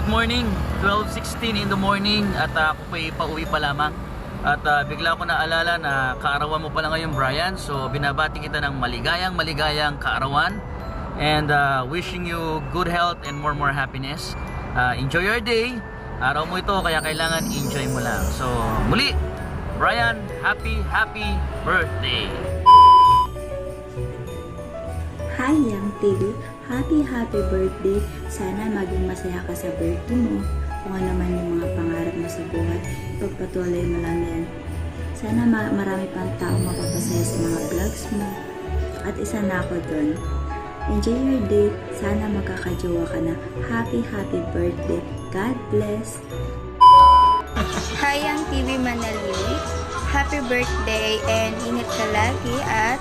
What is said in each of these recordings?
Good morning, 12:16 in the morning at ako po'y pauwi pa lamang. At bigla ko naalala na kaarawan mo pala ngayon, Brian. So binabati kita ng maligayang kaarawan. And wishing you good health and more happiness. Enjoy your day. Araw mo ito kaya kailangan enjoy mo lang. So muli, Brian, happy birthday. Hi Yang TV, happy birthday. Sana maging masaya ka sa birthday mo. Kung ano man yung mga pangarap mo sa buhay, pagpatuloy mo lang yan. Sana marami pang tao mapapasaya sa mga vlogs mo. At isa na ako dun. Enjoy your day. Sana magkakajowa ka na. Happy birthday. God bless. Hi Yang TV Manali, happy birthday and ingat ka lagi at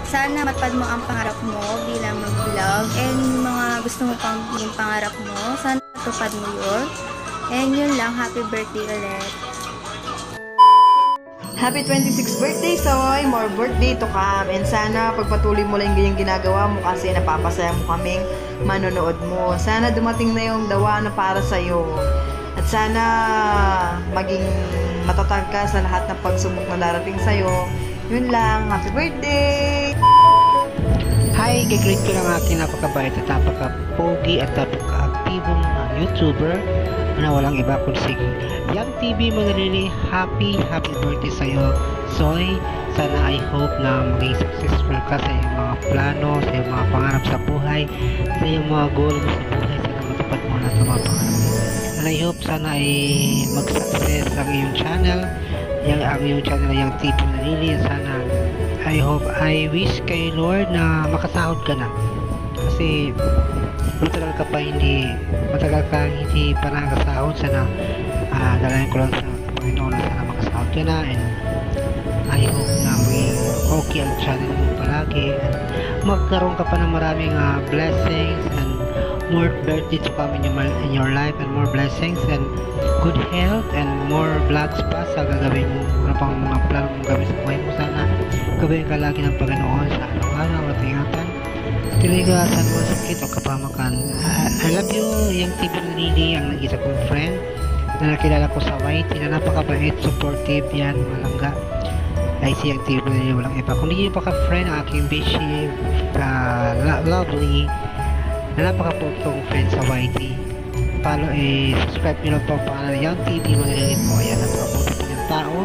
sana matupad mo ang pangarap mo bilang mag-vlog and yung mga gusto mo pang yung pangarap mo, sana matupad mo yun. And yun lang, happy birthday ulit. Happy 26th birthday, Soy! More birthday to come. And sana pagpatuloy mo lang yung ginagawa mo kasi napapasaya mo kaming manonood mo. Sana dumating na yung dawa na para sa'yo. At sana maging matatag ka sa lahat ng pagsubok na darating sa'yo. Yun lang. Happy birthday! Hi, gagreet ko lang aking napakabait at napaka-pogi at napaka-aktibong YouTuber na walang iba kung si Yang TV Manalili. Happy birthday sa'yo, Soy. Sana I hope na maging successful ka sa iyong mga plano, sa iyong mga pangarap sa buhay, sa iyong mga goal mo sa buhay. Sana matupad mo na sa mga pangarap mo. And I hope sana ay mag-success ang iyong channel, ang iyong channel Yang TV Manalili. Sana I wish kay Lord na makasahod ka na. Kasi matagal ka hindi pa nakakasahod. Sana dalangin ko lang sa Panginoon na sana makasahod ka na, and I hope na maging okay ang channel mo palagi and magkaroon ka pa ng maraming blessings and more birthday to come in your life, and more blessings and good health and more vlogs pa sa gagawin mo. Ano pang mga plano mong gawin sa buhay mo, sana gawin ka lagi ng Panginoon sa araw-araw at ingatan. Tiligasan mo sakit o kapamakan. I love you, Yang TV Manalili, ang nag-isa kong friend na nakilala ko sa YT na napakabait, supportive yan, malangga. Ay si Yang TV Manalili, walang iba. Kung hindi nyo pa ka-friend, ang aking bishi, lovely, na napaka-putong friend sa YT. Follow, subscribe nyo lang po ang pangalan ng Yang TV Manalili po. Ayan, napaka-puto po ng tao.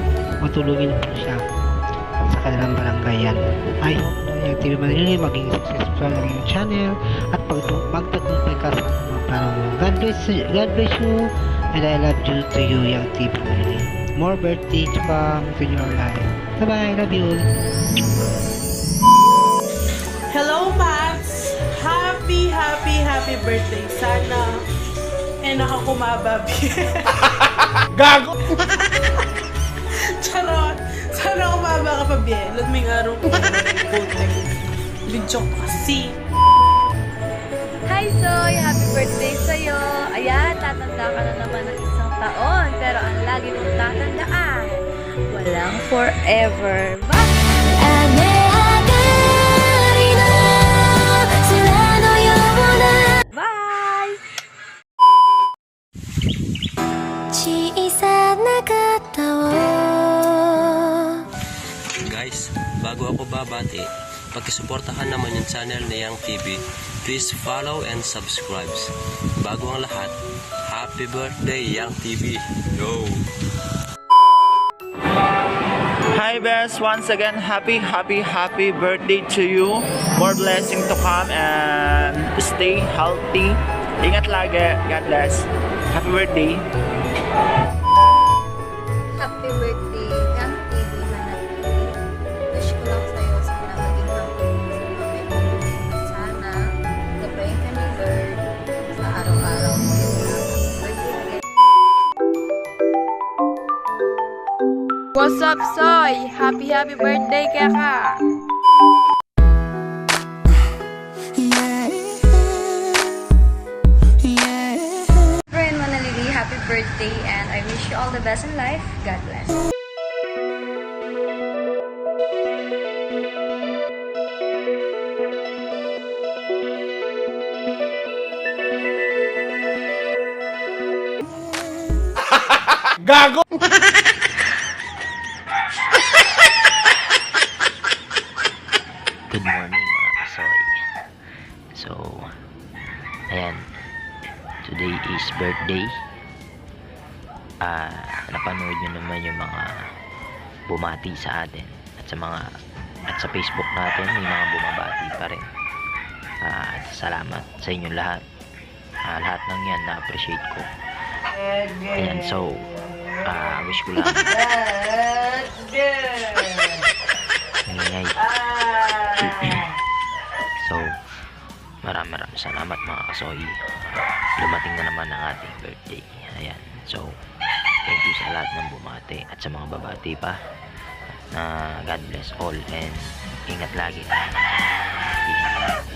Matulungin po siya sa kanilang baranggayan. I hope na Yang TV Manalili maging successful ang iyong channel at magtagumpay ka sa mga plano mo. God bless you, and I love you to you, Yang TV Manalili. More birthday to come to your life. Bye-bye, love you. Hello, Max! Happy birthday. Sana nakakumababi. Gago! Charot! Sana kumaba ka pa, Biel. At may araw ko putek. Video kasi. Hi Soy, happy birthday sa'yo. Ayan, tatanda ka na naman ng isang taon, pero ang lagi mong tatandaan, walang forever. Bye! Bye! Guys, bago ako babati, pagkisuportahan naman yung channel na Yang TV. Please follow and subscribe. Bago ang lahat, happy birthday Yang TV. Yo! Hi Bes, once again, happy birthday to you. More blessing to come and stay healthy. Ingat lagi. God bless. Happy birthday. Happy birthday, Yang TV Manalili. Wish ko lang sa'yo, sana maging happy mo sa mga at sana gabayin ka ni Lord sa araw-araw mo. Birthday again. What's up, Soy? Happy birthday kaya ka! Friend Manalili, happy birthday and I wish you all the best in life. God bless. Gago! Good morning mga kasoy. So, ayan. Today is birthday. Napanood nyo naman yung mga bumati sa atin. At sa Facebook natin, may mga bumabati pa rin. Salamat sa inyong lahat. Lahat ng yan na-appreciate ko. Ayan, so, wish ko lang. Ingay. So, maraming salamat mga kasoy. Dumating na naman ang ating birthday. Ayan, so, thank you sa lahat ng bumati at sa mga babati pa. God bless all and ingat lagi. Peace.